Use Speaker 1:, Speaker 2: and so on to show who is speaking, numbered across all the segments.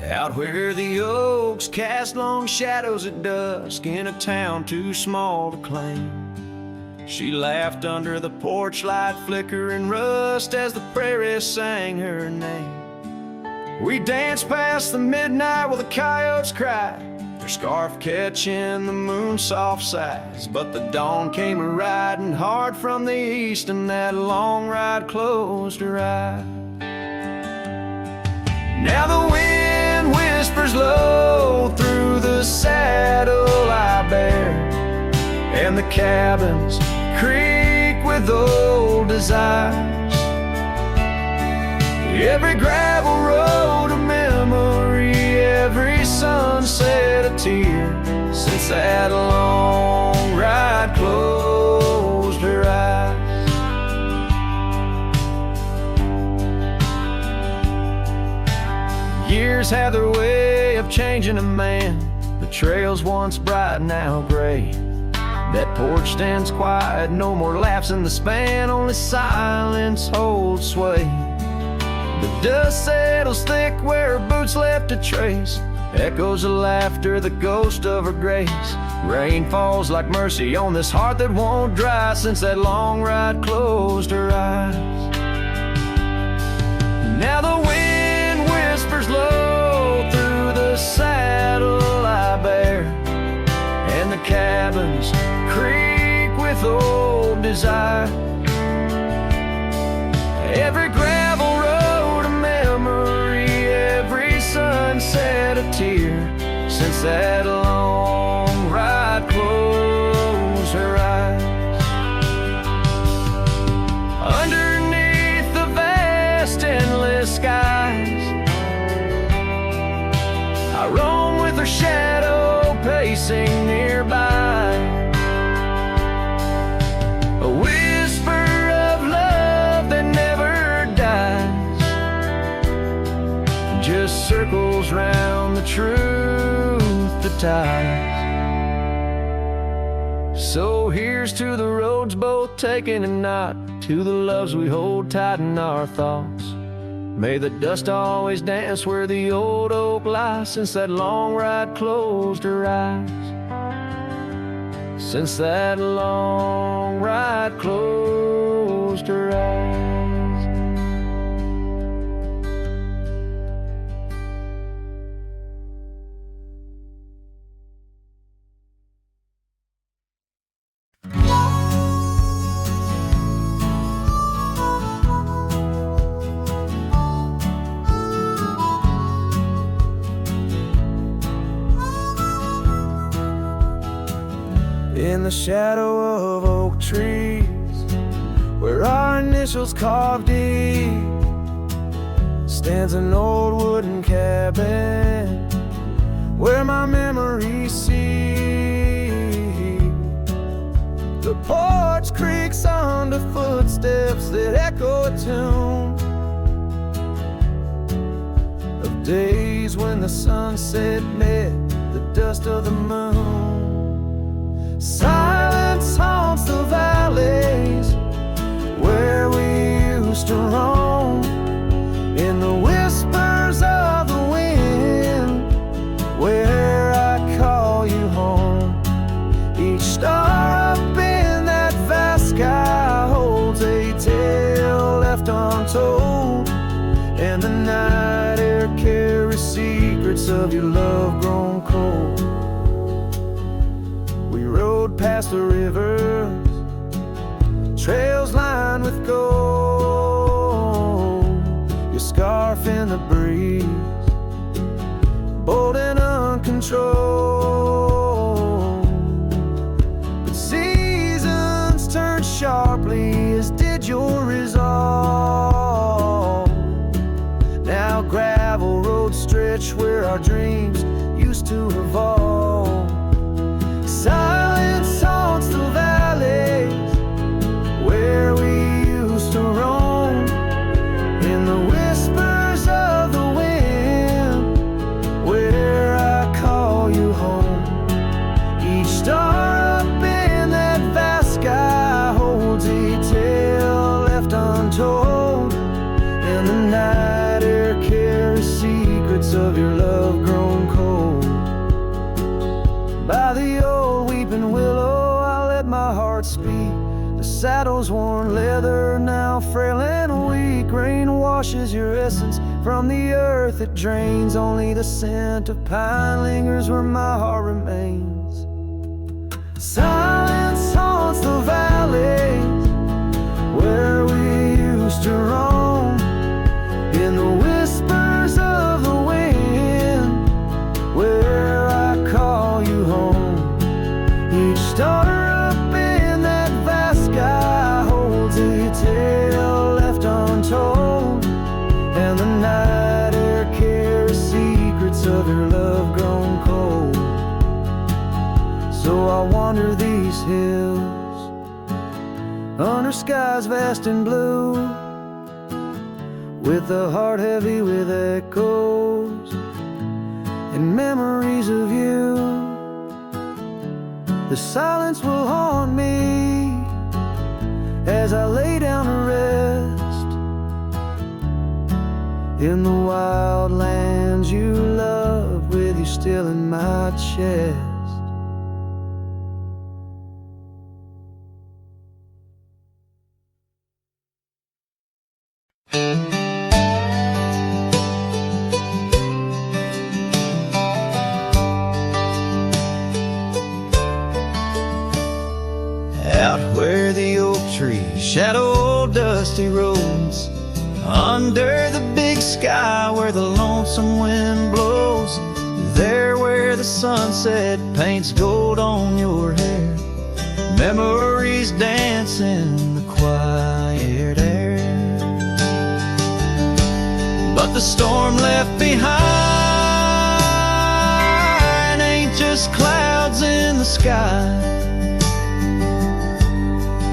Speaker 1: Out where the oaks cast long shadows at dusk in a town too small to claim, she laughed under the porch light flickering rust as the prairie sang her name. We danced past the midnight while the coyotes cried, their scarf catching the moon's soft sighs. But the dawn came a-riding hard from the east, and that long ride closed her eyes. Now the wind whispers low through the saddle I bear, and the cabins creak with old desires. Every gravel road a memory, every sunset a tear, since that long ride closed her eyes. Years have their way of changing a man. The trails once bright, now gray. That porch stands quiet, no more laughs in the span, only silence holds sway. The dust settles thick where her boots left a trace, echoes of laughter, the ghost of her grace. Rain falls like mercy on this heart that won't dry, since that long ride closed her eyes. Now the wind whispers low through the saddle I bear, and the cabins creak with old desire. Every gravel road a memory, every sunset a tear, since that long ride closed her eyes. Underneath the vast endless skies, I roam with her shadow pacing nearby. A whisper of love that never dies, just circles round the truth that ties. So here's to the roads both taken and not, to the loves we hold tight in our thoughts. May the dust always dance where the old oak lies, since that long ride closed her eyes. Since that long ride closed her eyes. In the shadow of oak trees, where our initials carved deep, stands an old wooden cabin where my memories see. The porch creaks under footsteps that echo a tune of days when the sunset met the dust of the moon. Silence haunts the valleys where we used to roam, in the whispers of the wind where I call you home. Each star up in that vast sky holds a tale left untold, and the night air carries secrets of your love grown cold. Past the rivers, trails lined with gold, your scarf in the breeze, bold and uncontrolled. But seasons turned sharply, as did your resolve. Now gravel roads stretch where our dreams used to revolve. Silence haunts the valleys where we used to roam, in the whispers of the wind where I call you home. Each star up in that vast sky holds a tale left untold, and the night air carries secrets secrets of your love grown cold. By the old weeping willow I let my heart speak. The saddle's worn leather, now frail and weak. Rain washes your essence from the earth it drains. Only the scent of pine lingers where my heart remains. Silence haunts the valleys where we used to roam. In the whispers of the wind, where I call you home. Each star up in that vast sky holds a tale left untold, and the night air carries secrets of your love grown cold. So I wander these hills under skies vast and blue, with a heart heavy with echoes and memories of you. The silence will haunt me as I lay down to rest in the wild lands you love, with you still in my chest.
Speaker 2: Out where the oak trees shadow old dusty roads, under the big sky where the lonesome wind blows, there where the sunset paints gold on your hair, memories dance in the quiet air. But the storm left behind ain't just clouds in the sky.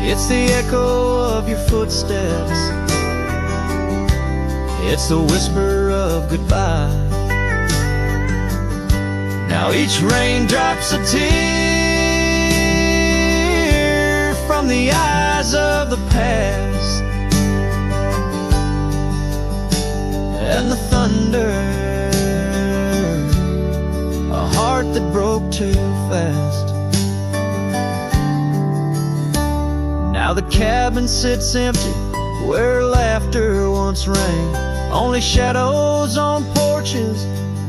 Speaker 2: It's the echo of your footsteps, it's the whisper of goodbye. Now each raindrop's a tear from the eyes of the past, and the thunder, a heart that broke too fast. Now the cabin sits empty where laughter once rang, only shadows on porches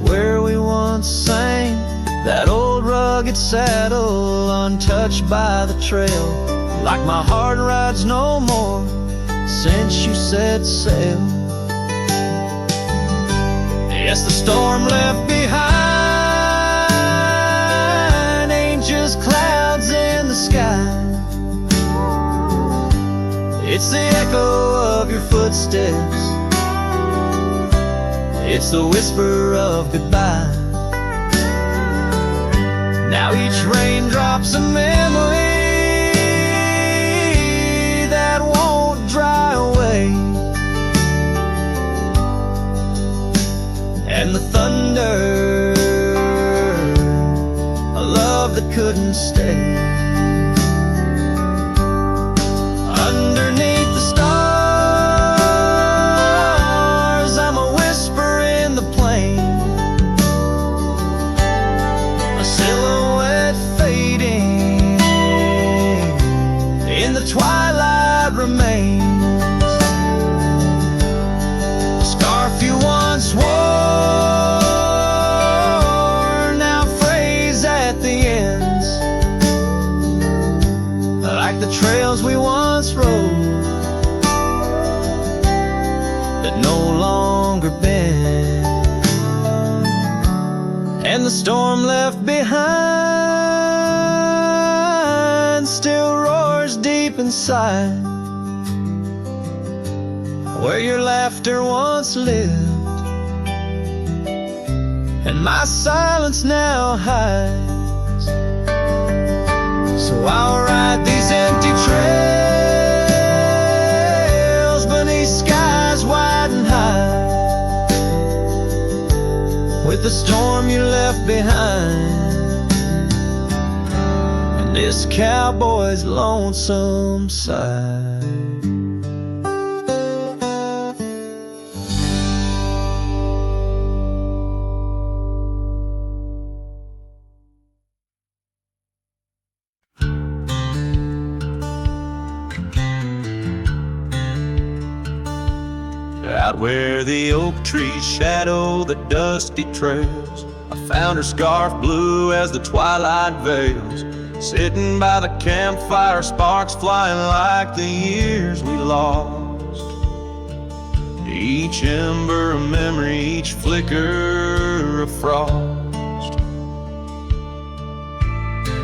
Speaker 2: where we once sang. That old rugged saddle untouched by the trail, like my heart rides no more since you set sail. Yes, the storm left behind ain't just clouds in the sky. It's the echo of your footsteps, it's the whisper of goodbye. Now each raindrop's a memory that won't dry away, and the thunder, a love that couldn't stay. Underneath the stars, I'm a whisper in the plain, a silhouette fading in the twilight remains. A scarf you once wore now frays at the ends, like the trails we once rode that no longer bend. And the storm left behind still roars deep inside, where your laughter once lived and my silence now hides. So I'll ride these empty trails beneath skies wide and high, with the storm you left behind and this cowboy's lonesome side. Out where the oak trees shadow the dusty trails, I found her scarf blue as the twilight veils. Sitting by the campfire, sparks flying like the years we lost. Each ember a memory, each flicker a frost.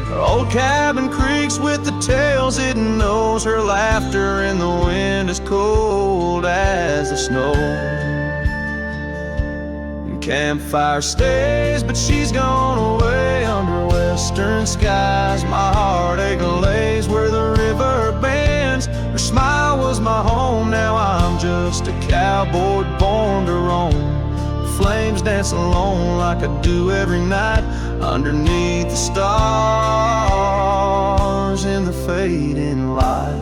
Speaker 2: Her old cabin creaks with the tales it knows, her laughter in the wind as cold as the snow. Campfire stays, but she's gone away under western skies. My heartache lays where the river bends. Her smile was my home, now I'm just a cowboy born to roam. The flames dance alone like I do every night, underneath the stars in the fading light.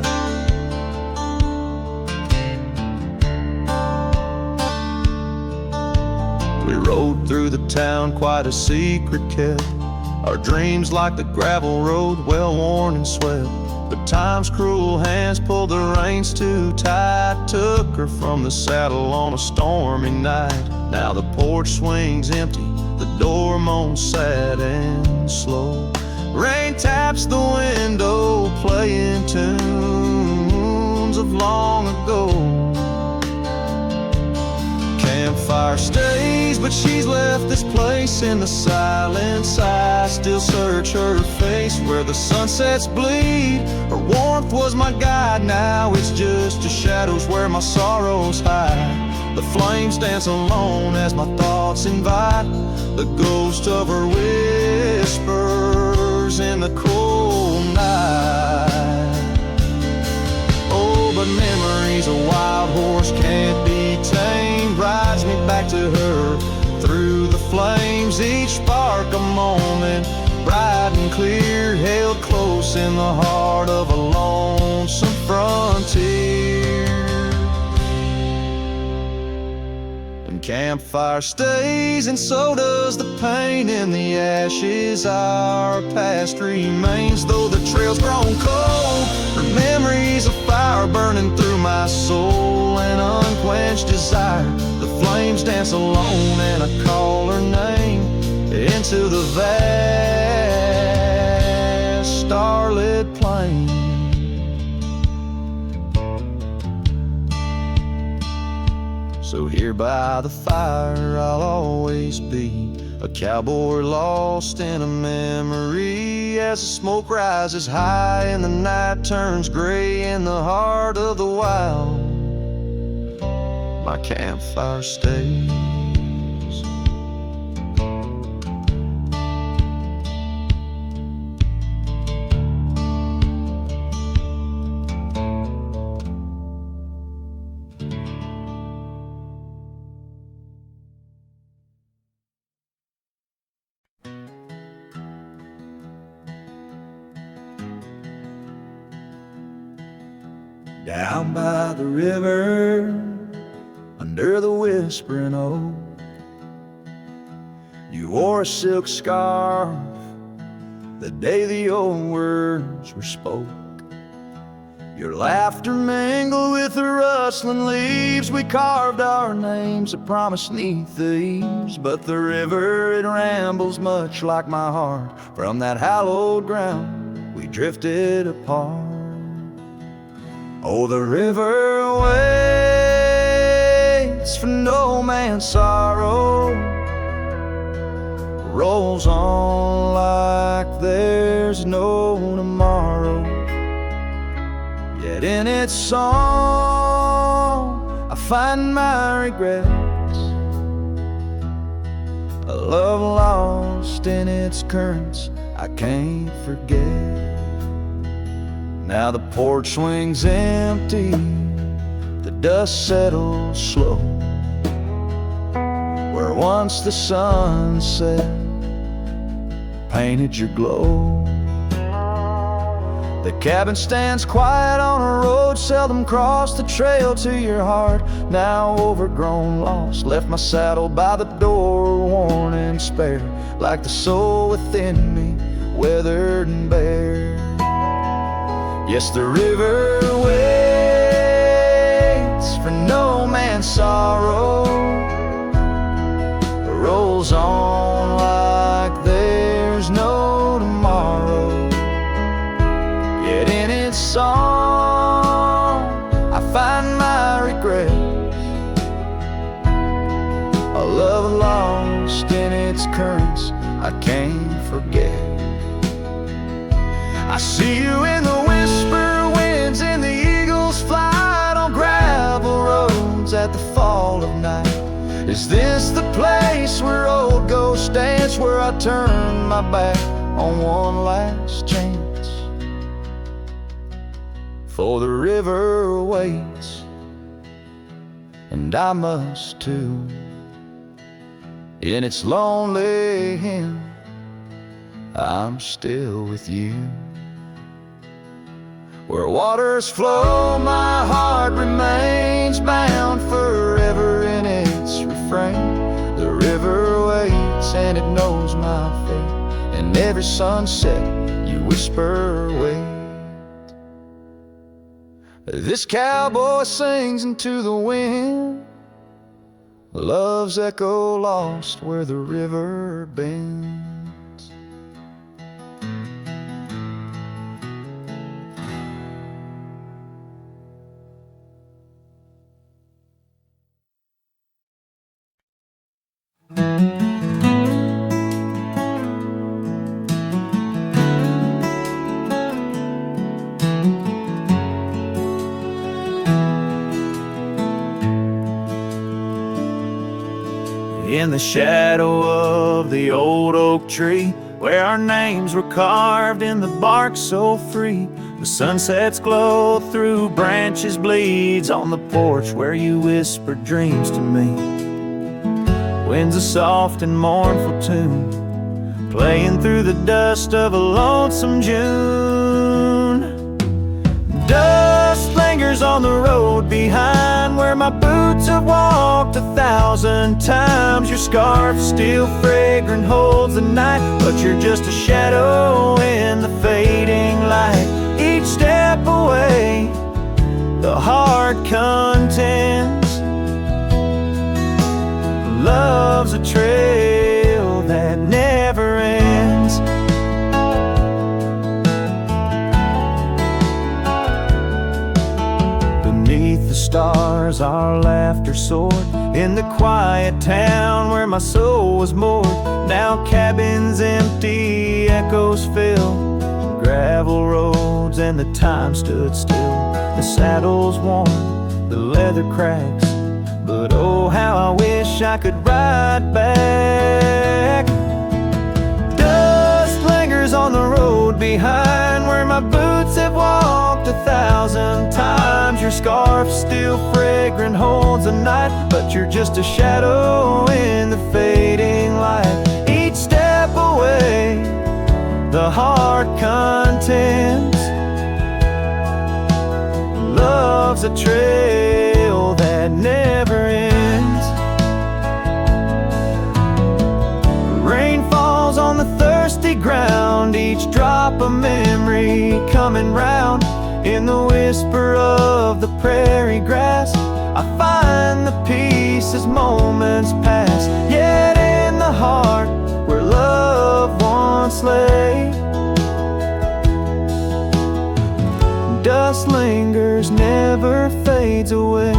Speaker 2: We rode through the town, quite a secret kept. Our dreams like the gravel road, well worn and swept. But time's cruel hands pulled the reins too tight, took her from the saddle on a stormy night. Now the porch swings empty, the door moans sad and slow. Rain taps the window, playing tunes of long ago. Campfire stays, but she's left this place in the silence. I still search her face where the sunsets bleed. Her warmth was my guide, now it's just the shadows where my sorrows hide. The flames dance alone as my thoughts invite the ghost of her whispers in the cold night. Oh, but memories a wild horse can't be tamed, rides me back to her through the flames. Each spark a moment, bright and clear, held close in the heart of a lonesome frontier. And campfire stays, and so does the pain in the ashes. Our past remains, though the trail's grown cold. Her memories of fire burning through my soul, an unquenched desire. The flames dance alone, and I call her name into the vast starlit plain. So here by the fire I'll always be, a cowboy lost in a memory. As the smoke rises high and the night turns gray in the heart of the wild, my campfire stays. Down by the river, under the whispering oak, you wore a silk scarf the day the old words were spoke. Your laughter mingled with the rustling leaves. We carved our names, a promise 'neath the eaves. But the river, it rambles much like my heart. From that hallowed ground, we drifted apart. Oh, the river waits for no man's sorrow, rolls on like there's no tomorrow. Yet in its song I find my regrets, a love lost in its currents I can't forget. Now the porch swings empty, the dust settles slow, where once the sunset painted your glow. The cabin stands quiet on a road seldom crossed, the trail to your heart, now overgrown, lost. Left my saddle by the door, worn and spare, like the soul within me, weathered and bare. Yes, the river waits for no man's sorrow,
Speaker 1: its currents I can't forget. I see you in the whisper winds, in the eagle's flight, on gravel roads at the fall of night. Is this the place where old ghosts dance, where I turn my back on one last chance? For the river waits, and I must too. In its lonely hymn, I'm still with you. Where waters flow, my heart remains bound forever in its refrain. The river waits and it knows my fate, and every sunset you whisper wait. This cowboy sings into the wind, love's echo lost where the river bends.
Speaker 2: In the shadow of the old oak tree, where our names were carved in the bark so free, the sunset's glow through branches bleeds on the porch where you whispered dreams to me. Winds a soft and mournful tune, playing through the dust of a lonesome June. Dust lingers on the road behind, where my boots have walked 1,000 times. Your scarf still fragrant holds the night, but you're just a shadow in the fading light. Each step away, the heart contends. Love's a trail that never ends. Beneath the stars our laughter soared, in the quiet town where my soul was moored. Now cabins empty, echoes fill gravel roads, and the time stood still. The saddle's worn, the leather cracks, but oh how I wish I could ride back. Dust lingers on the road behind, where my boots have walked 1,000 times. Your scarf still fragrant holds the night, but you're just a shadow in the fading light. Each step away, the heart contends. Love's a trail that never ends. Rain falls on the thirsty ground, each drop a memory coming round. In the whisper of the prairie grass, I find the peace as moments pass. Yet in the heart where love once lay, dust lingers, never fades away.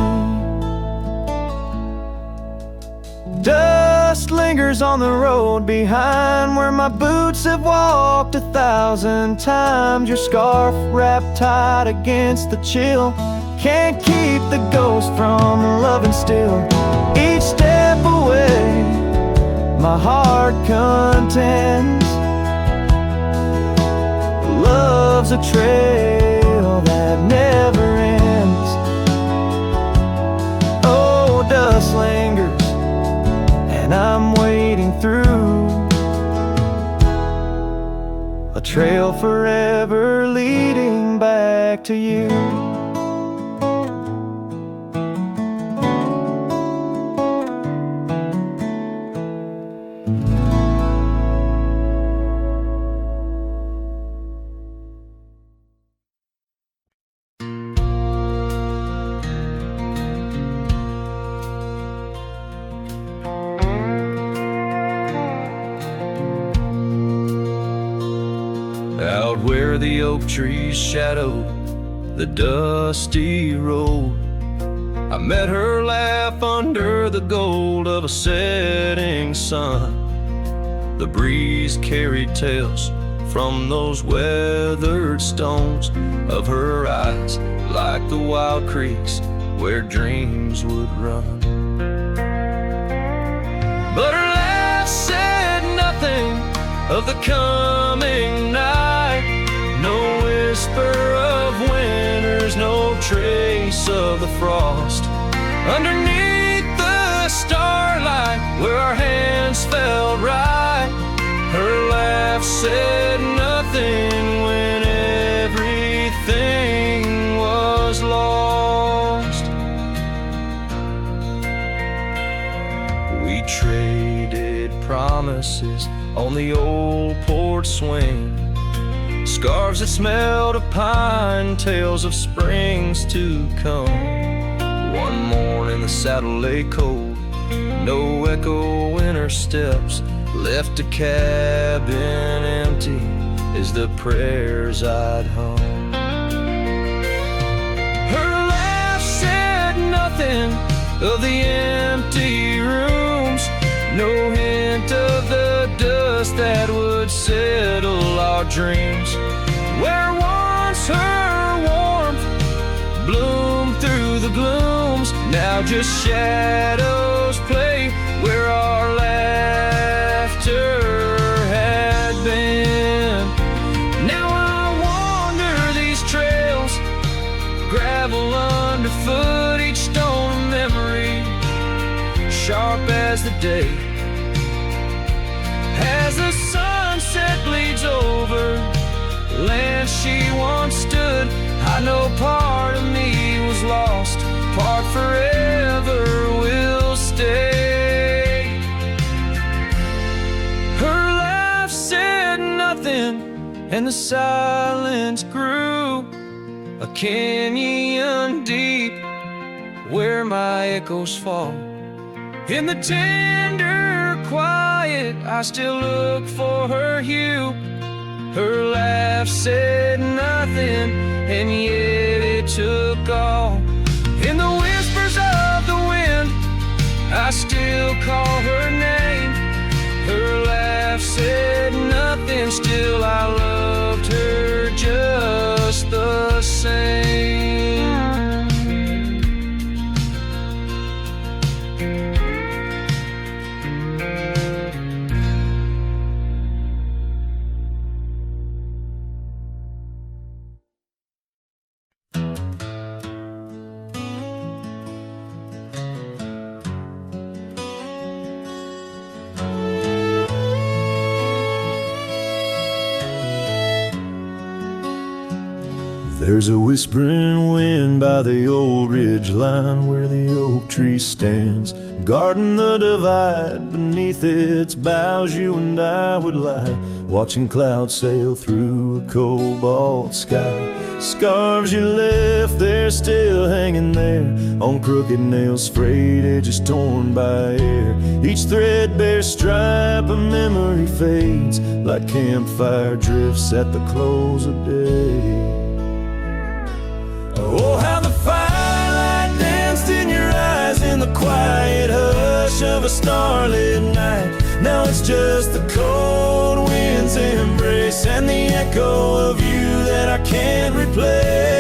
Speaker 2: Dust lingers on the road behind, where my boots have walked 1,000 times. Your scarf wrapped tight against the chill, can't keep the ghost from loving still. Each step away, my heart contends. Love's a trail that never ends. Oh, dust lingers, and I'm wading through a trail forever leading back to you. Out where the oak trees shadowed the dusty road, I met her laugh under the gold of a setting sun. The breeze carried tales from those weathered stones of her eyes, like the wild creeks where dreams would run. But her laugh said nothing of the coming night. No whisper of winters, no trace of the frost. Underneath the starlight, where our hands felt right, her laugh said nothing when everything was lost. We traded promises on the old porch swing, scarves that smelled of pine, tales of springs to come. One morning the saddle lay cold, no echo in her steps, left a cabin empty as the prayers I'd hung. Her laugh said nothing of the empty rooms, no hint of the dust that would settle our dreams. Where once her warmth bloomed through the glooms, now just shadows play where our laughter had been. Now I wander these trails, gravel underfoot, each stone of memory, sharp as the day. As the sunset bleeds over land she once stood, I know part of me was lost, part forever will stay. Her laugh said nothing, and the silence grew a canyon deep where my echoes fall. In the tender quiet, I still look for her hue. Her laugh said nothing, and yet it took all. In the whispers of the wind, I still call her name. Her laugh said nothing, still I loved her just the same.
Speaker 1: There's a whispering wind by the old ridge line where the oak tree stands, guarding the divide. Beneath its boughs you and I would lie, watching clouds sail through a cobalt sky. Scarves you left there still hanging there on crooked nails, frayed edges torn by air. Each threadbare stripe of memory fades like campfire drifts at the close of day. Oh, how the firelight danced in your eyes in the quiet hush of a starlit night. Now it's just the cold wind's embrace and the echo of you that I can't replace.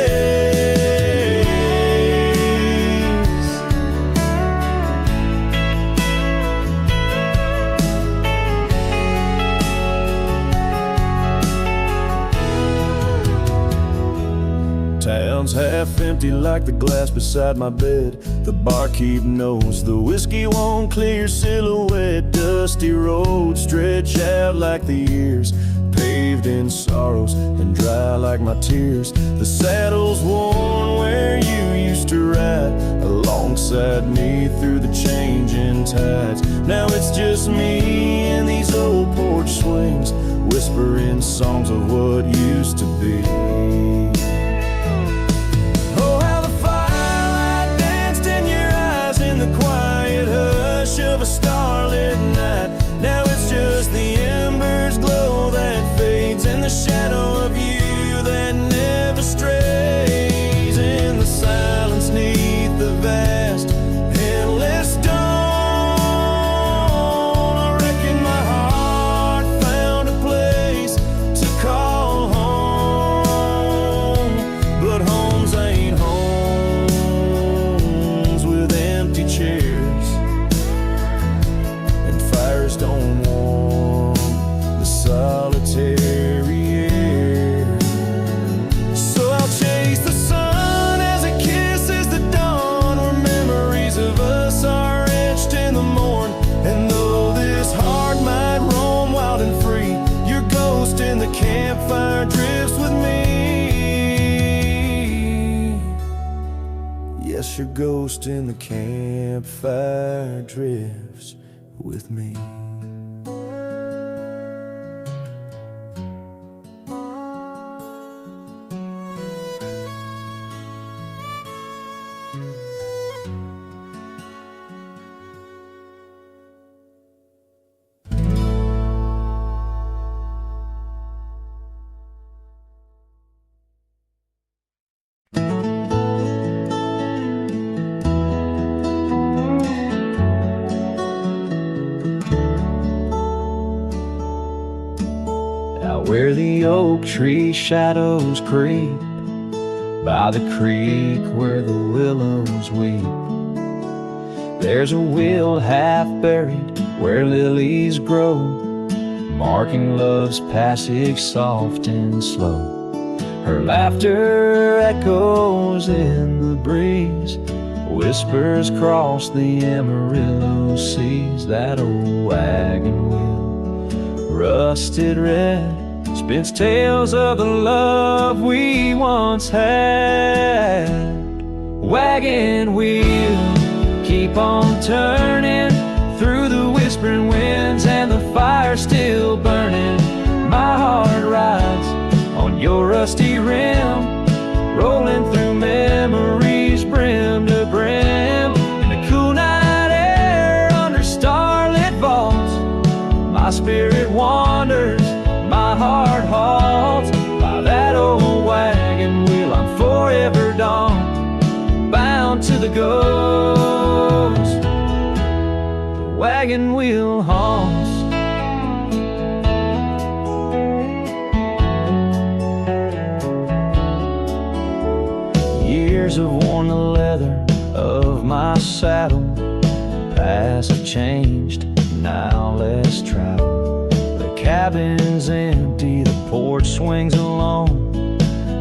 Speaker 1: Town's half empty like the glass beside my bed. The barkeep knows the whiskey won't clear silhouette. Dusty roads stretch out like the years, paved in sorrows and dry like my tears. The saddle's worn where you used to ride alongside me through the changing tides. Now it's just me and these old porch swings, whispering songs of what used to be. The quiet hush of a starlit night. Now it's just the embers glow that fades, and the shadow of you that never strays. In the silence neath the vast endless dawn, I reckon my heart Yes, your ghost in the campfire drifts with me.
Speaker 2: Where the oak tree shadows creep, by the creek where the willows weep, there's a wheel half buried where lilies grow, marking love's passage soft and slow. Her laughter echoes in the breeze, whispers cross the Amarillo seas. That old wagon wheel, rusted red, spins tales of the love we once had. Wagon wheel, keep on turning through the whispering winds and the fire still burning. My heart rides on your rusty rim, rolling through memories brim to brim. In the cool night air under starlit vaults, my spirit wanders, my heart halts. By that old wagon wheel I'm forever gone, bound to the ghost. The wagon wheel haunts. Years have worn the leather of my saddle, paths have changed, now let's travel. Cabin's empty, the porch swings alone,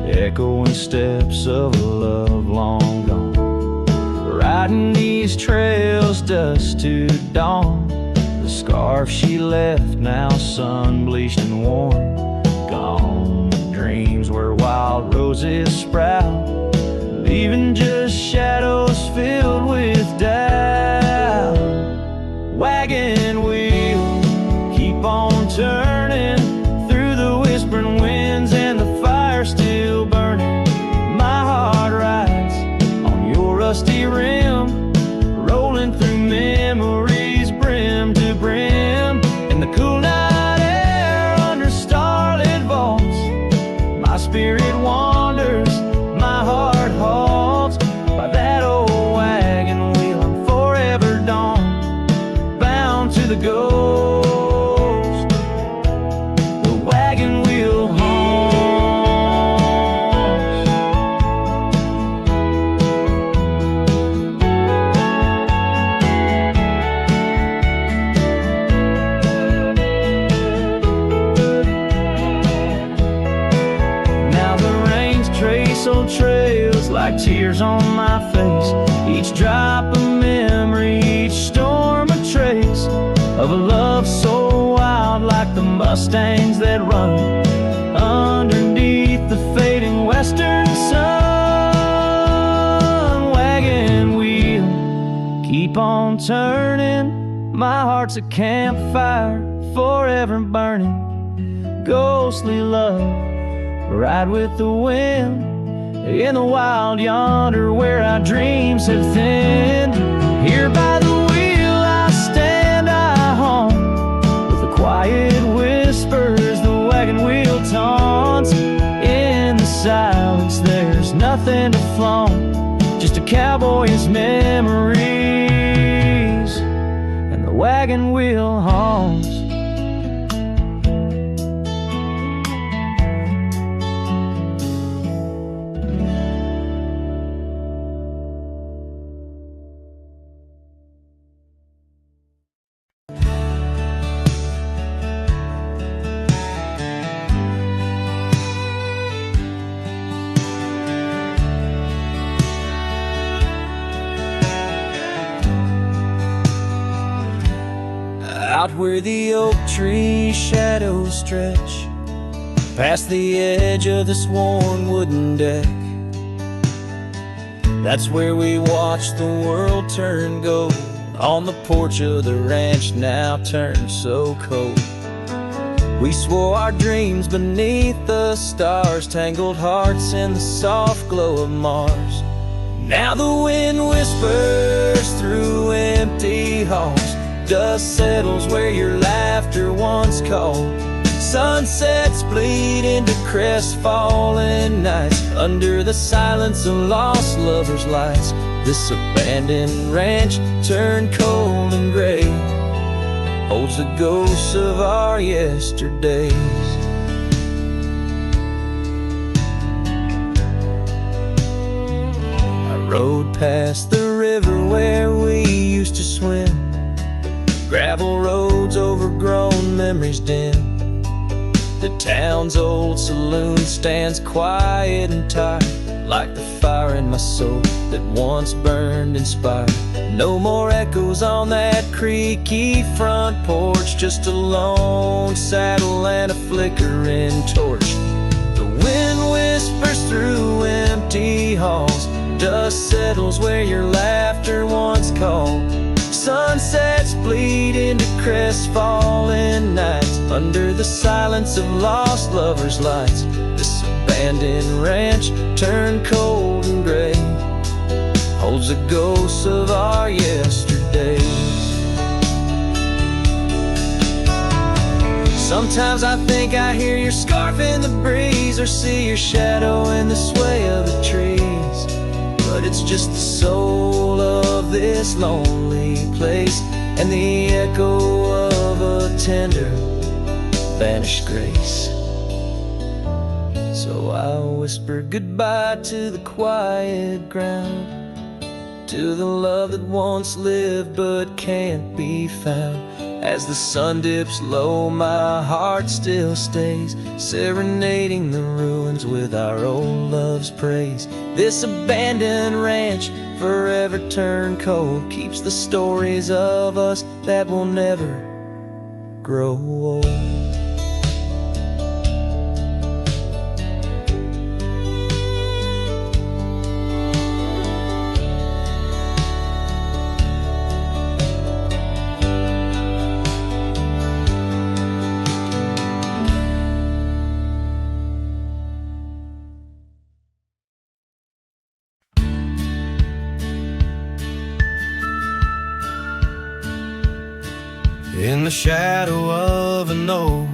Speaker 2: echoing steps of a love long gone. Riding these trails dusk to dawn, the scarf she left now sun-bleached and worn. Gone dreams where wild roses sprout, leaving just shadows filled with doubt. Wagon wheel, keep on turning through the whispering winds and the fire still burning. My heart rides on your rusty rim, rolling through memories brim to brim. In the cool night air under starlit vaults, my spirit wanders, my heart halts. By that old wagon wheel I'm forever gone, bound to the ghost. Old trails like tears on my face, each drop a memory, each storm a trace of a love so wild, like the mustangs that run underneath the fading western sun. Wagon wheel, keep on turning, my heart's a campfire forever burning. Ghostly love, ride with the wind in the wild yonder where our dreams have thinned. Here by the wheel I stand, I haunt, with the quiet whispers the wagon wheel taunts. In the silence there's nothing to flaunt, just a cowboy's memories, and the wagon wheel haunts. Out where the oak tree shadows stretch, past the edge of this worn wooden deck, That's where we watch the world turn gold, on the porch of the ranch now turned so cold. We swore our dreams beneath the stars, tangled hearts in the soft glow of Mars. Now the wind whispers through empty halls, dust settles where your laughter once called. Sunsets bleed into crestfallen nights, under the silence of lost lovers' lights. This abandoned ranch turned cold and gray holds the ghosts of our yesterdays. I rode past the river where we used to swim, gravel roads overgrown, memories dim. The town's old saloon stands quiet and tired, like the fire in my soul that once burned inspired. No more echoes on that creaky front porch, just a lone saddle and a flickering torch. The wind whispers through empty halls, dust settles where your laughter once called. Sunsets bleed into crestfallen nights, under the silence of lost lovers' lights. This abandoned ranch turned cold and gray holds the ghosts of our yesterdays. Sometimes I think I hear your scarf in the breeze, or see your shadow in the sway of the trees. But it's just the soul of this lonely place, and the echo of a tender vanished grace. So I whisper goodbye to the quiet ground, to the love that once lived but can't be found. As the sun dips low, my heart still stays, serenading the ruins with our old love's praise. This abandoned ranch, forever turned cold, keeps the stories of us that will never grow old.
Speaker 1: In the shadow of an oak,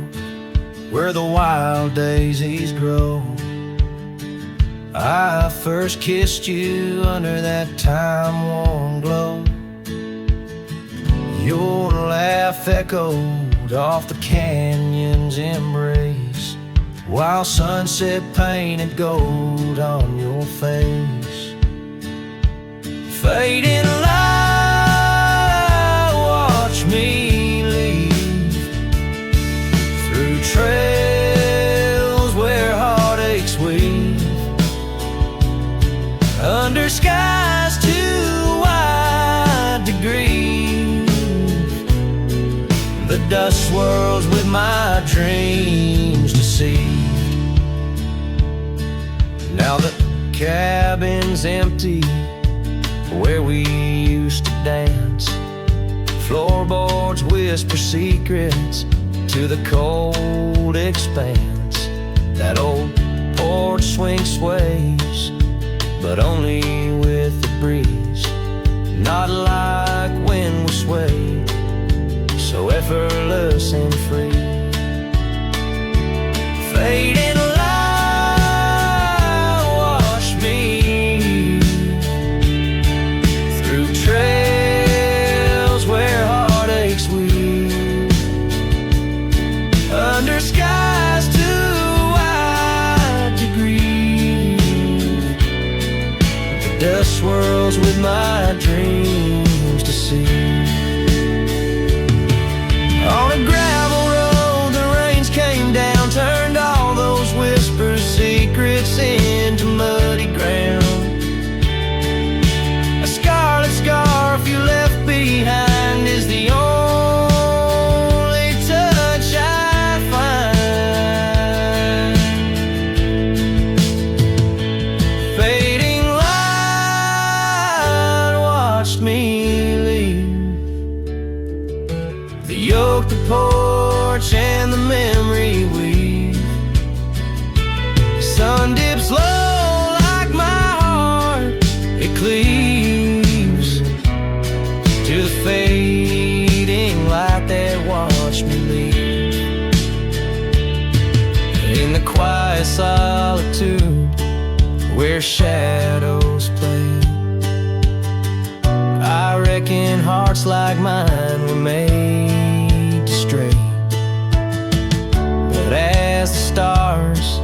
Speaker 1: where the wild daisies grow, I first kissed you under that time-worn glow. Your laugh echoed off the canyon's embrace, while sunset painted gold on your face. Fading light, watch me trails where heartaches weave, under skies too wide to grieve. The dust swirls with my dreams deceived. Now the cabin's empty where we used to dance, floorboards whisper secrets to the cold expanse. That old porch swing sways, but only with the breeze, not like when we swayed, so effortless and free. Fading light, wash me through trails where heartaches weave, under skies too wide to grieve. The dust swirls with my dreams to see. On a gravel road, the rains came down, turned all those whispers, secrets into muddy ground. A scarlet scarf you left behind is the only touch I find. Fading light,
Speaker 2: watched me leave. The yoke, the porch, and the memory weave. Sun dips low like my heart, it cleaves to the fading light that watched me leave. In the quiet solitude where shadows play, I reckon hearts like mine were made to stray. But as the stars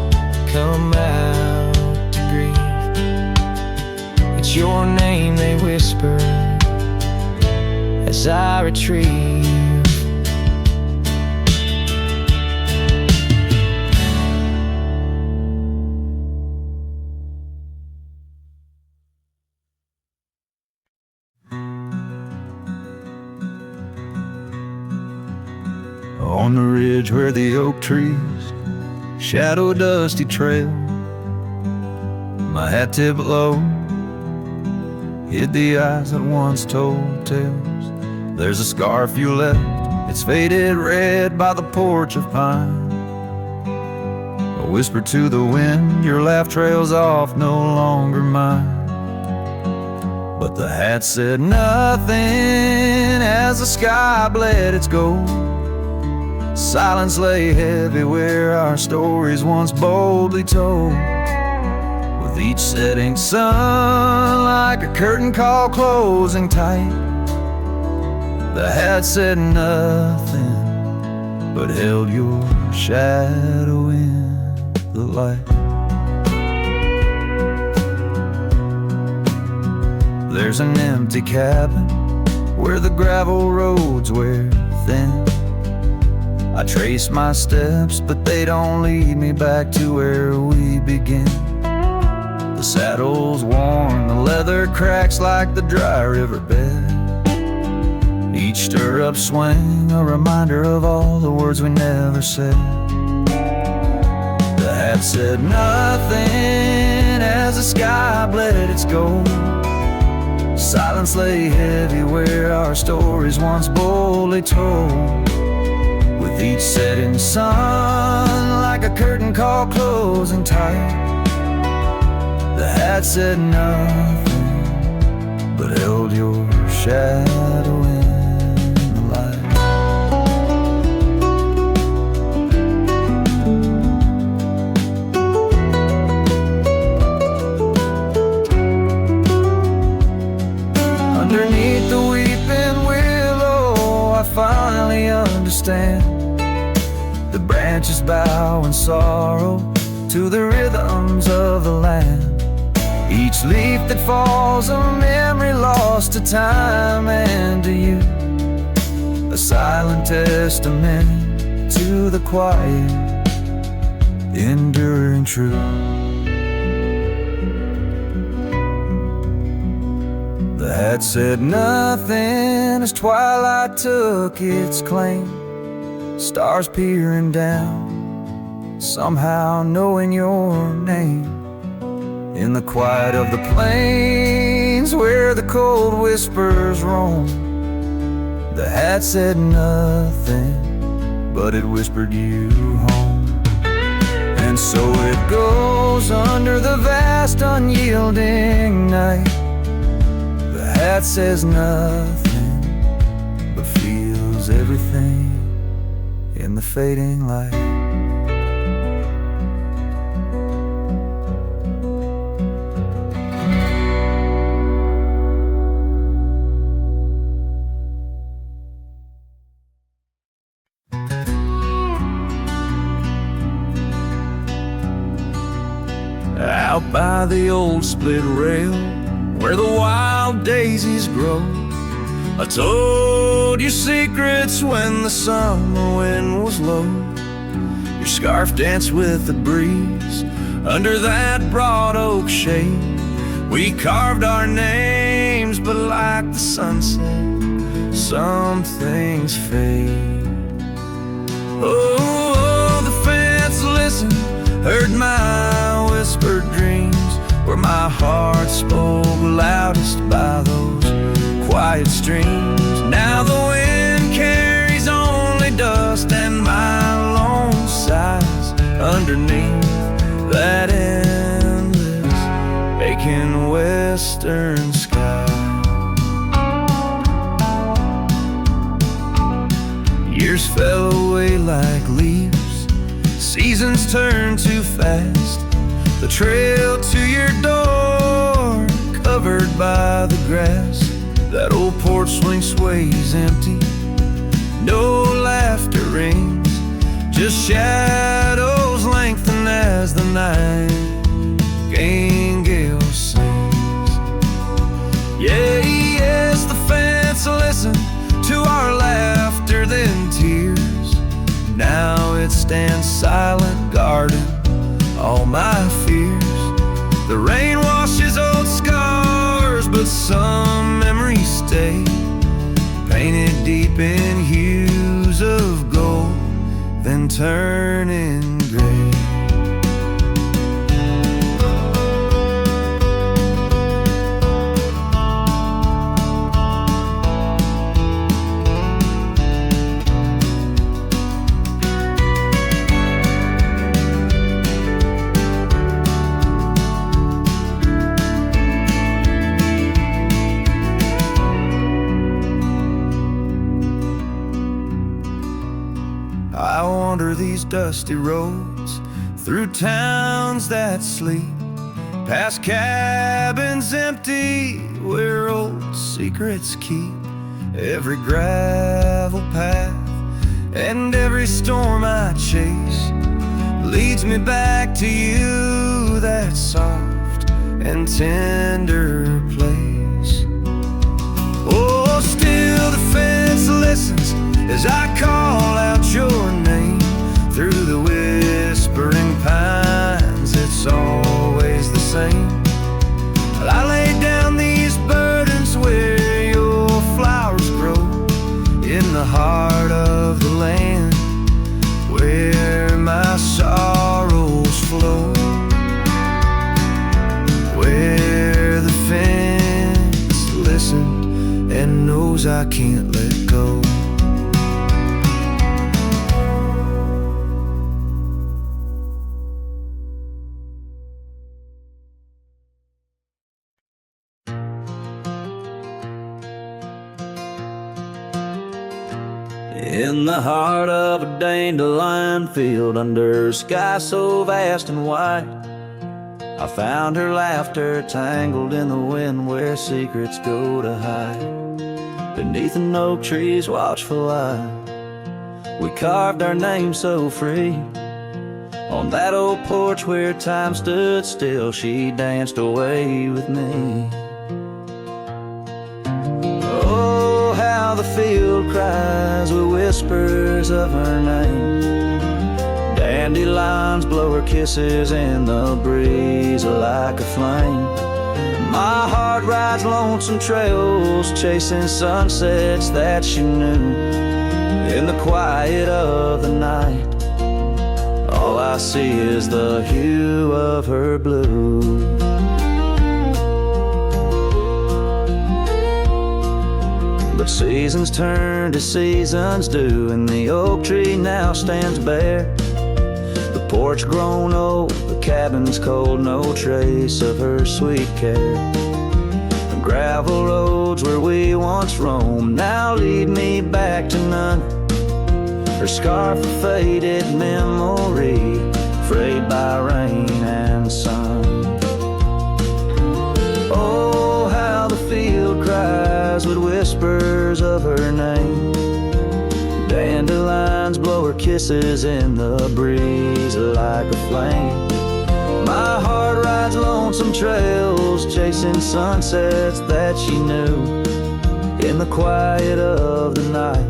Speaker 2: come out to grieve, it's your name they whisper as I retrieve.
Speaker 1: On the ridge where the oak trees shadow a dusty trail, my hat tipped low hid the eyes that once told tales. There's a scarf you left, it's faded red by the porch of pine. I whisper to the wind, your laugh trails off, no longer mine. But the hat said nothing as the sky bled its gold. Silence lay heavy where our stories once boldly told. With each setting sun like a curtain call closing tight, the hat said nothing but held your shadow in the light. There's an empty cabin where the gravel roads wear thin. I trace my steps, but they don't lead me back to where we begin. The saddle's worn, the leather cracks like the dry riverbed. Each stirrup swing, a reminder of all the words we never said. The hat said nothing as the sky bled its gold. Silence lay heavy where our stories once boldly told. With each setting sun like a curtain call closing tight, the hat said nothing but held your shadow in the light. Underneath the weeping willow, I finally understand. The branches bow in sorrow to the rhythms of the land. Each leaf that falls a memory lost to time and to you, a silent testament to the quiet, enduring truth. The hat said nothing as twilight took its claim. Stars peering down, somehow knowing your name. In the quiet of the plains where the cold whispers roam, the hat said nothing, but it whispered you home. And so it goes under the vast unyielding night. The hat says nothing, but feels everything in the fading light. Out by the old split rail where the wild daisies grow, I told you secrets when the summer wind was low. Your scarf danced with the breeze under that broad oak shade. We carved our names, but like the sunset, some things fade. Oh, the fence listened, heard my whispered dreams, where my heart spoke loudest by those quiet streams. Now the wind carries only dust, and my lone sighs underneath that endless, aching western sky. Years fell away like leaves, seasons turn too fast. The trail to your door, covered by the grass. That old porch swing sways empty, no laughter rings, just shadows lengthen as the nightingale sings. Yeah, yes, the fence listened to our laughter, then tears. Now it stands silent, guarding all my fears. The rain washes old scars, but some memories stay, painted deep in hues of gold, then turning gray. I wander these dusty roads, through towns that sleep, past cabins empty where old secrets keep. Every gravel path and every storm I chase leads me back to you, that soft and tender place. Oh, still the fence listens as I call out your name through the whispering pines. It's always the same. I lay down these burdens where your flowers grow, in the heart of the land where my sorrows flow, where the fence listened and knows I can't let go. In the heart of a dandelion field, under a sky so vast and white, I found her laughter tangled in the wind where secrets go to hide. Beneath an oak tree's watchful eye, we carved our name so free. On that old porch where time stood still, she danced away with me. How the field cries with whispers of her name. Dandelions blow her kisses in the breeze like a flame. My heart rides lonesome trails, chasing sunsets that she knew. In the quiet of the night, all I see is the hue of her blue. But seasons turn to seasons do, and the oak tree now stands bare. The porch grown old, the cabin's cold, no trace of her sweet care. The gravel roads where we once roamed now lead me back to none. Her scarf a faded memory, frayed by rain and sun. Oh, how the field cries with whispers of her name. Dandelions blow her kisses in the breeze like a flame. My heart rides lonesome trails, chasing sunsets that she knew. In the quiet of the night,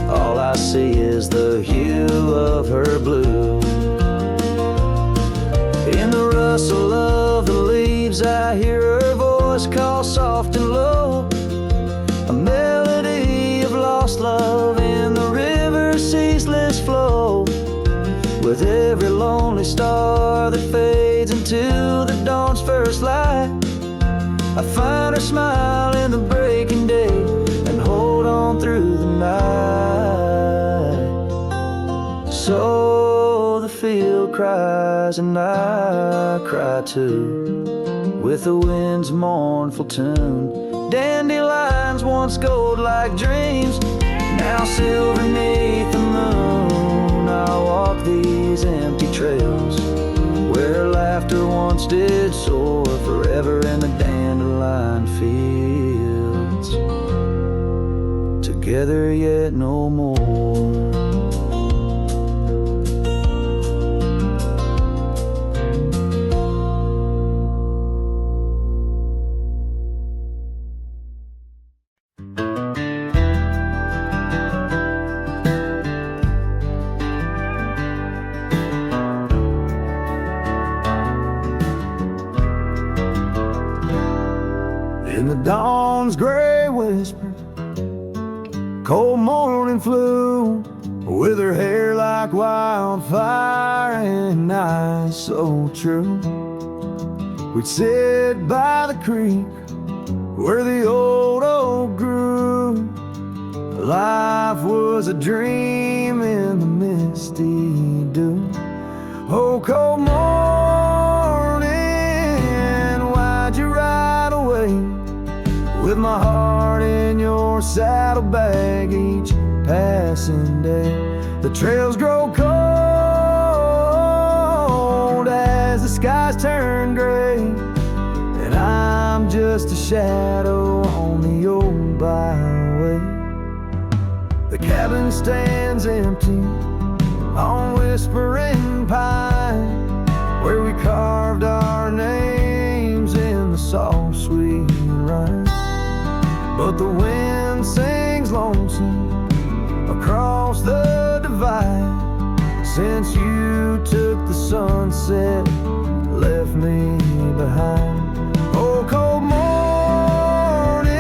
Speaker 1: all I see is the hue of her blue. In the rustle of the leaves, I hear her voice call soft and low, a melody of lost love in the river's ceaseless flow. With every lonely star that fades into the dawn's first light, I find her smile in the break
Speaker 2: cries and I cry too, with the wind's mournful tune. Dandelions once gold like dreams, now silver 'neath the moon. I'll walk these empty trails where laughter once did soar, forever in the dandelion fields, together yet no more.
Speaker 1: In the dawn's gray whisper, cold morning flew, with her hair like wildfire and eyes so true. We'd sit by the creek where the old oak grew. Life was a dream in the misty dew. Oh, cold morning, why'd you ride away? With my heart in your saddlebag each passing day. The trails grow cold as the skies turn gray, and I'm just a shadow on the old byway. The cabin stands empty on Whispering Pine, where we carved our names in the soft sweet rime. But the wind sings lonesome across the divide, since you took the sunset, left me behind. Oh, cold morning,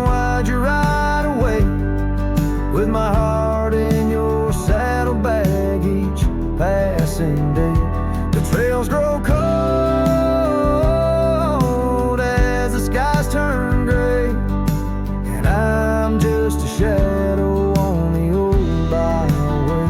Speaker 1: why'd you ride away? With my heart in your saddlebag each passing day. The trails grow cold as the skies turn gray, and I'm just a shadow on the old byway.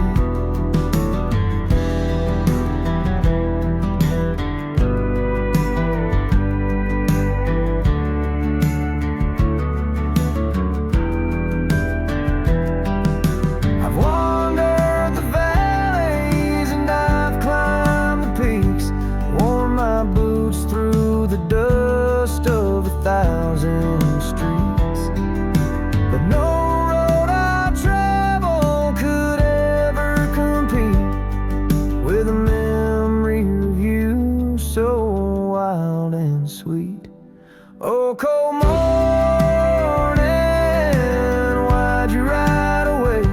Speaker 1: I've wandered the valleys and I've climbed the peaks, worn my boots through the dust of 1,000 streets, but no road I travel could ever compete with a memory of you so wild and sweet. Oh, cold morning, why'd you ride away?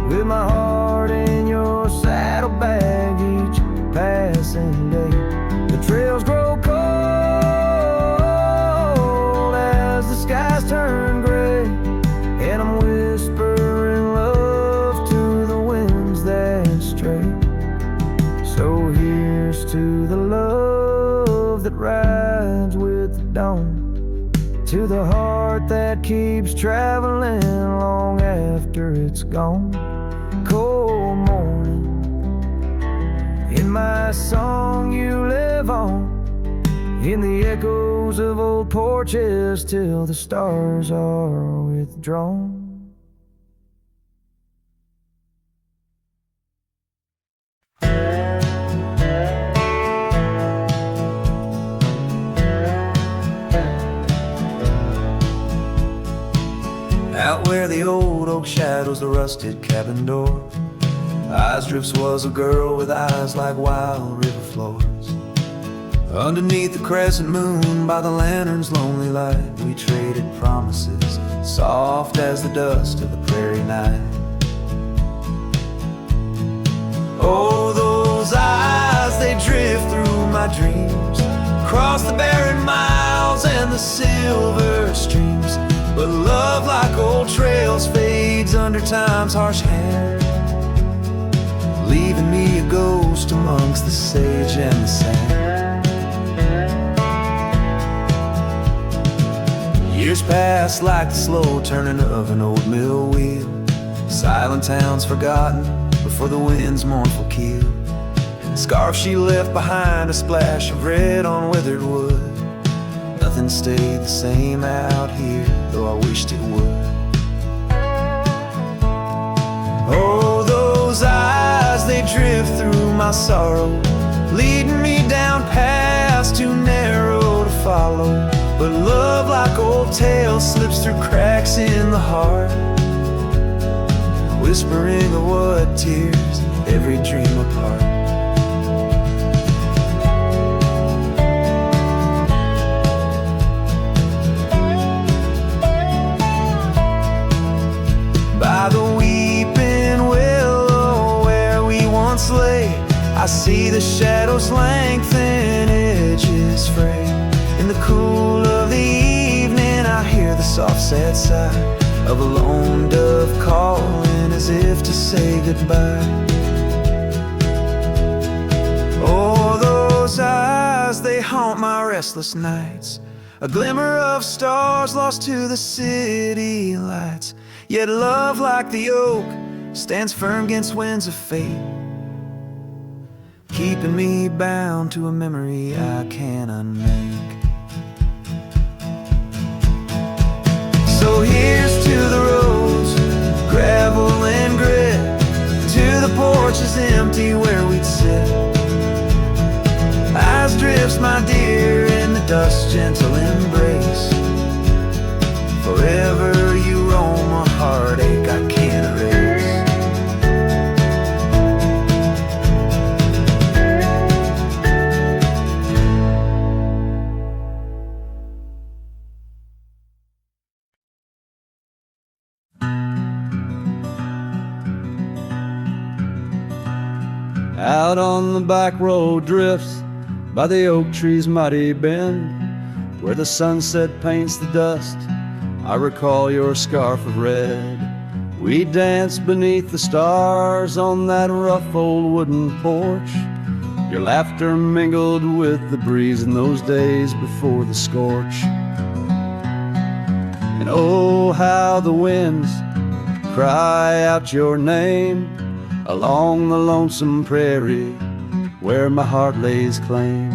Speaker 1: With my heart in your saddlebag each passing day. The trails grow cold as the skies turn gray, and I'm whispering love to the winds that stray. So here's to the love that rides with the dawn, to the heart that keeps traveling long after it's gone. Cold morning, in my song you live on, in the echoes of old porches till the stars are withdrawn.
Speaker 2: Out where the old oak shadows the rusted cabin door, Eyesdrift's was a girl with eyes like wild river floors. Underneath the crescent moon, by the lantern's lonely light, we traded promises, soft as the dust of the prairie night. Oh, those eyes, they drift through my dreams, across the barren miles and the silver streams. But love, like old trails, fades under time's harsh hand, leaving me a ghost amongst the sage and the sand. Years pass like the slow turning of an old mill wheel, silent towns forgotten before the wind's mournful keel.
Speaker 1: Scarf she left behind, a splash of red on withered wood. Nothing stayed the same out here, though I wished it would. Oh, those eyes, they drift through my sorrow, leading me down paths too narrow to follow. But love, like old tales, slips through cracks in the heart, whispering of what tears every dream apart. By the weeping willow where we once lay, I see the shadows lengthen, edges fray. In the cool of the evening, I hear the soft sad sigh of a lone dove calling as if to say goodbye. Oh, those eyes, they haunt my restless nights, a glimmer of stars lost to the city lights. Yet love, like the oak, stands firm against winds of fate, keeping me bound to a memory I can't unmake. So here's to the roads, gravel and grit, to the porches empty where we'd sit. Eyes drifts, my dear, in the dust's gentle embrace. Forever you roam, a heartache I can't erase.
Speaker 2: Out on the back road drifts by the oak tree's mighty bend, where the sunset paints the dust, I recall your scarf of red. We danced beneath the stars on that rough old wooden porch. Your laughter mingled with the breeze in those days before the scorch. And oh, how the winds cry out your name along the lonesome prairie where my heart lays claim.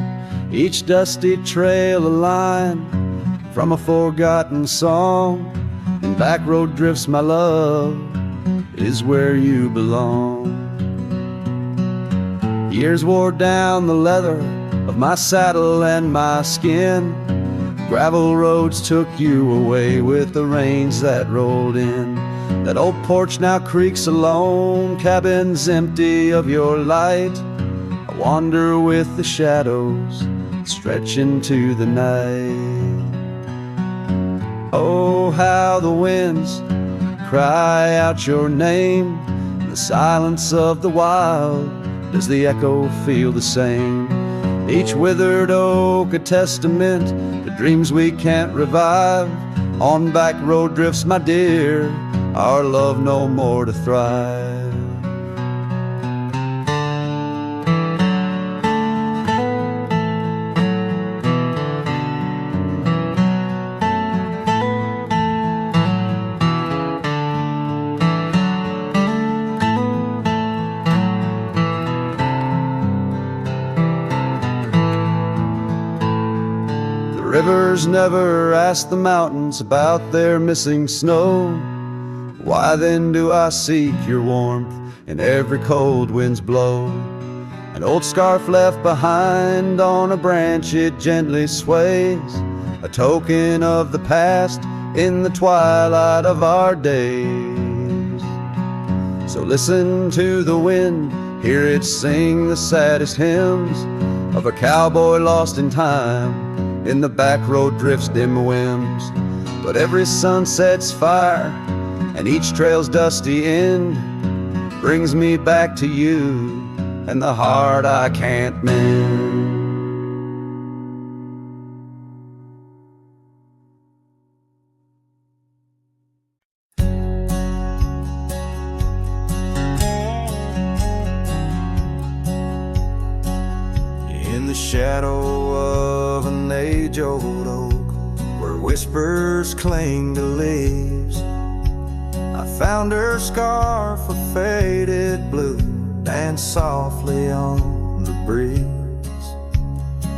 Speaker 2: Each dusty trail a line from a forgotten song, and back road drifts, my love, is where you belong. Years wore down the leather of my saddle and my skin. Gravel roads took you away with the rains that rolled in. That old porch now creaks alone, cabins empty of your light. I wander with the shadows stretch into the night. Oh, how the winds cry out your name. In the silence of the wild, does the echo feel the same? Each withered oak a testament to dreams we can't revive. On back road drifts, my dear, our love no more to thrive. Rivers never ask the mountains about their missing snow. Why then do I seek your warmth in every cold wind's blow? An old scarf left behind on a branch, it gently sways, a token of the past in the twilight of our days. So listen to the wind, hear it sing the saddest hymns of a cowboy lost in time in the back road drifts dim whims. But every sunset's fire and each trail's dusty end brings me back to you and the heart I can't mend.
Speaker 1: In the shadow of an age-old oak, where whispers cling to leaves, I found her scarf of faded blue, danced softly on the breeze.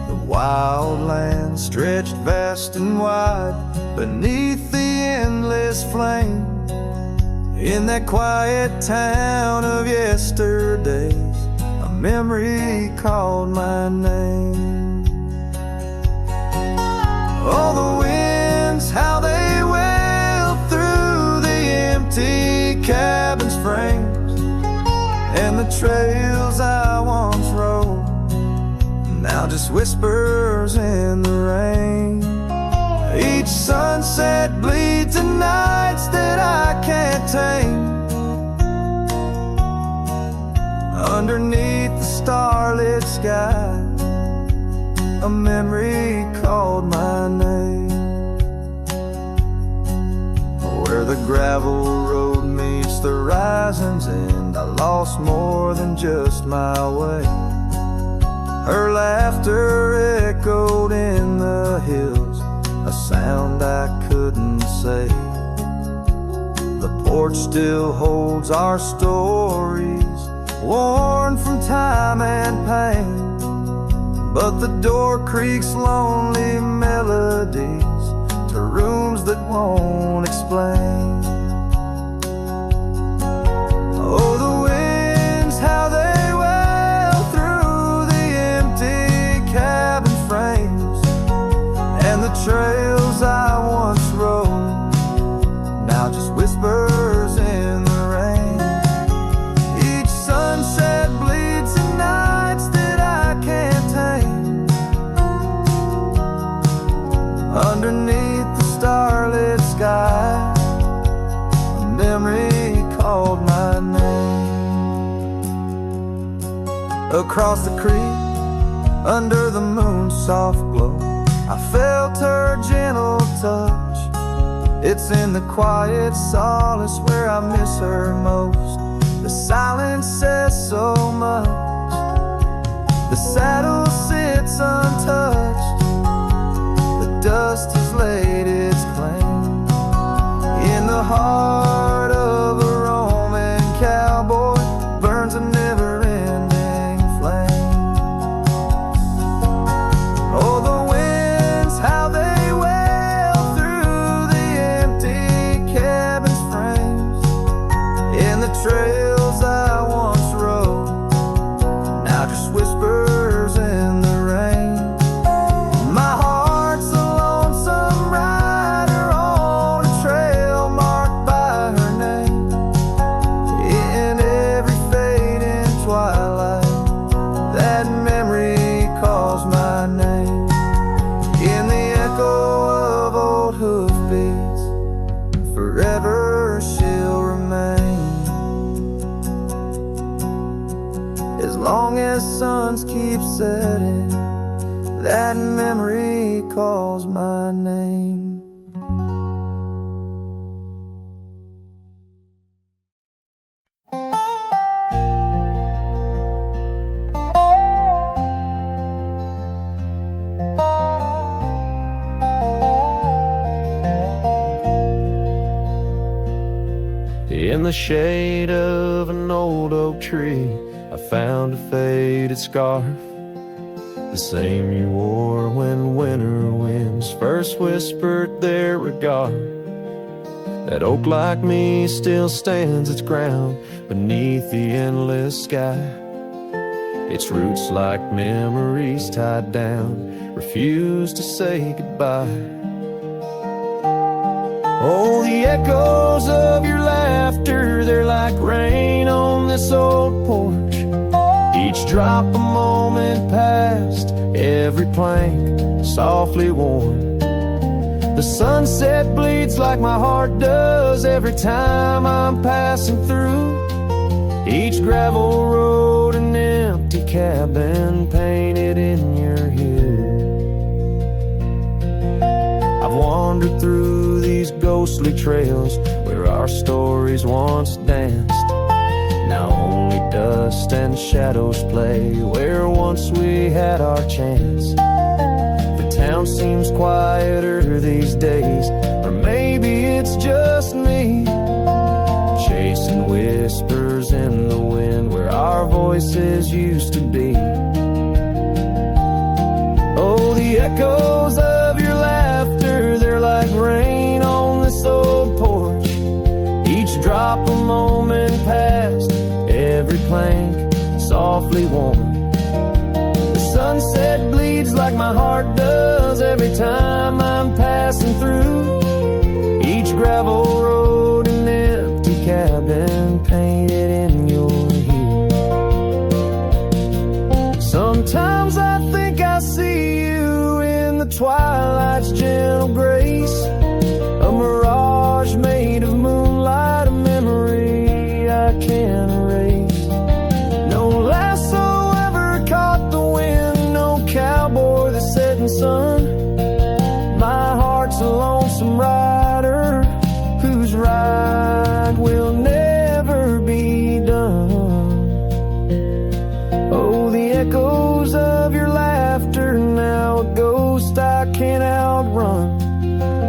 Speaker 1: The wild land stretched vast and wide beneath the endless flame. In that quiet town of yesterdays, a memory called my name. Oh, the winds, how they wail through the empty cabin's frames, and the trails I once rode, now just whispers in the rain. Each sunset bleeds in nights that I can't tame. Underneath the starlit sky, a memory called my name. Where the gravel road meets the horizon's end, I lost more than just my way. Her laughter echoed in the hills, a sound I couldn't say. The porch still holds our stories, worn from time and pain, but the door creaks lonely melodies to rooms that won't explain. Oh, the winds, how they wail through the empty cabin frames, and the trails I once rode, now just whispers in the rain. Each sunset bleeds in nights that I can't tame. Underneath the starlit sky, a memory called my name. Across the creek, under the moon's soft glow, I felt her gentle touch. It's in the quiet solace where I miss her most. The silence says so much. The saddle sits untouched. The dust has laid its claim. In the heart of a Roman cowboy burns a never-ending flame. Oh, the winds, how they wail through the empty cabin's frames, and the trails I once rode, now just whispers in the rain. My heart's a lonesome rider on a trail marked by her name. In every fading twilight, that memory calls my name. In the echo of old hoofbeats, forever she'll remain. As long as suns keep setting, that memory calls my name.
Speaker 2: In the shade of an old oak tree, I found a faded scarf, the same you wore when winter winds first whispered their regard. That oak like me still stands its ground beneath the endless sky. Its roots like memories tied down, refuse to say goodbye. Oh, the echoes of your laughter, they're like rain on this old porch. Each drop a moment past, every plank softly worn. The sunset bleeds like my heart does every time I'm passing through. Each gravel road, an empty cabin painted in your hue. I've wandered through these ghostly trails where our stories once danced. Now only dust and shadows play where once we had our chance. The town seems quieter these days, or maybe it's just me, chasing whispers in the wind where our voices used to be.
Speaker 1: echoes of your laughter, they're like rain on this old porch. Each drop a moment past, every plank softly worn. The sunset bleeds like my heart does every time I'm passing through. Each gravel road and empty cabin painted in your hue. Sometimes I think I see you in the twilight's gentle grace, a mirage made of moonlight, a memory I can't erase. No lasso ever caught the wind, no cowboy the setting sun. My heart's a lonesome rider whose ride will never be done. Oh, the echoes of your laughter, now a ghost I can't outrun.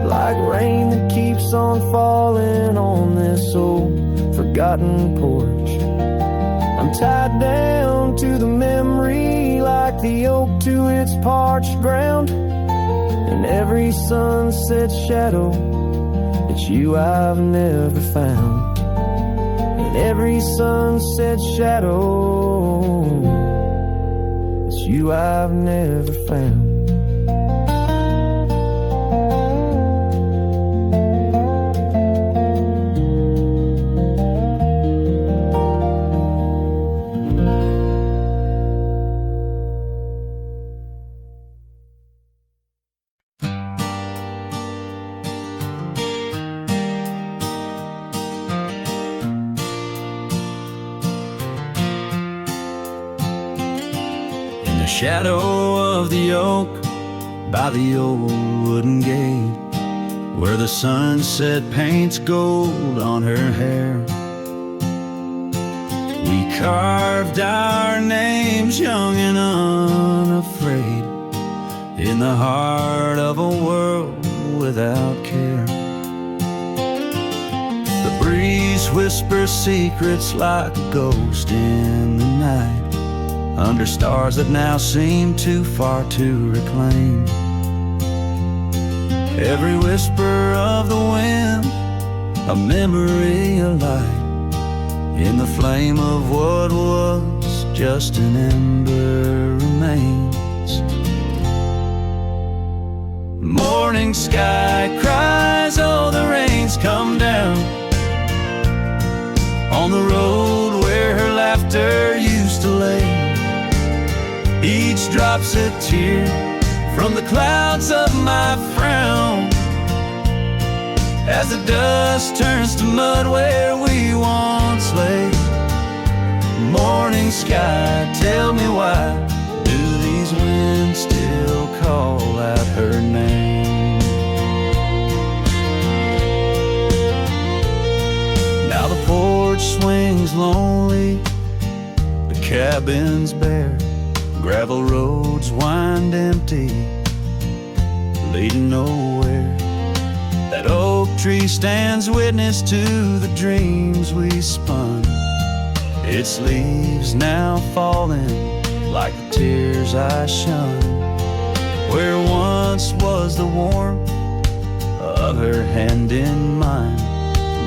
Speaker 1: Like rain that keeps on falling on this old forgotten porch. I'm tied down to the memory like the oak to its parched ground. In every sunset shadow, it's you I've never found. In every sunset shadow, it's you I've never found.
Speaker 2: Shadow of the oak by the old wooden gate, where the sunset paints gold on her hair. We carved our names young and unafraid in the heart of a world without care. The breeze whispers secrets like a ghost in the night, under stars that now seem too far to reclaim. Every whisper of the wind, a memory alight in the flame of what was just an ember remains. Morning sky cries, oh, the rain's come down on the road where her laughter used to lay. Each drop's a tear from the clouds of my frown, as the dust turns to mud where we once lay. Morning sky, tell me why do these winds still call out her name? Now the porch swings lonely, the cabin's bare, gravel roads wind empty, leading nowhere. That oak tree stands witness to the dreams we spun, its leaves now falling like the tears I shun. Where once was the warmth of her hand in mine,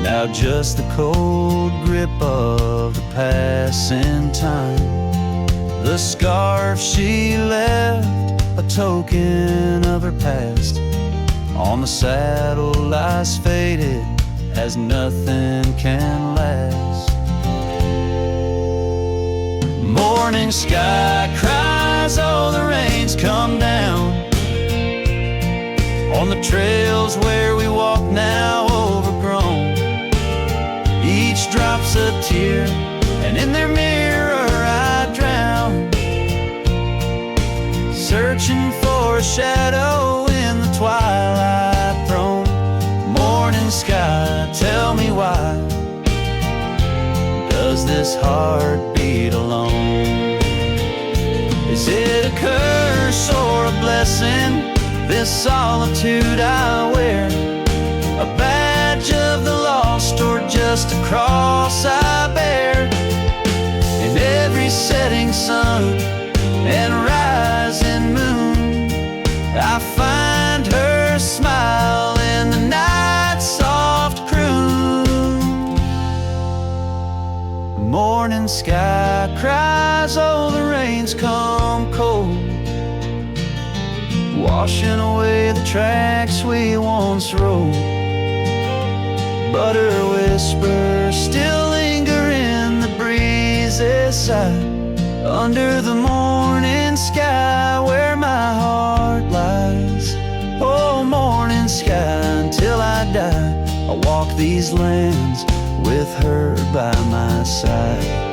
Speaker 2: now just the cold grip of the passing time. The scarf she left, a token of her past, on the saddle lies faded as nothing can last. Morning sky cries, oh, the rain's come down on the trails where we walk now overgrown. Each drop's a tear, and in their mirror I drown, searching for a shadow in the twilight throne. Morning sky, tell me why does this heart beat alone? Is it a curse or a blessing, this solitude I wear? A badge of the lost or just a cross I bear? In every setting sun and rising moon, I
Speaker 1: sky cries, oh, the rain's come cold, washing away the tracks we once rode. But her whispers still linger in the breeze's side, under the morning sky where my heart lies. Oh, morning sky, until I die, I'll walk these lands with her by my side.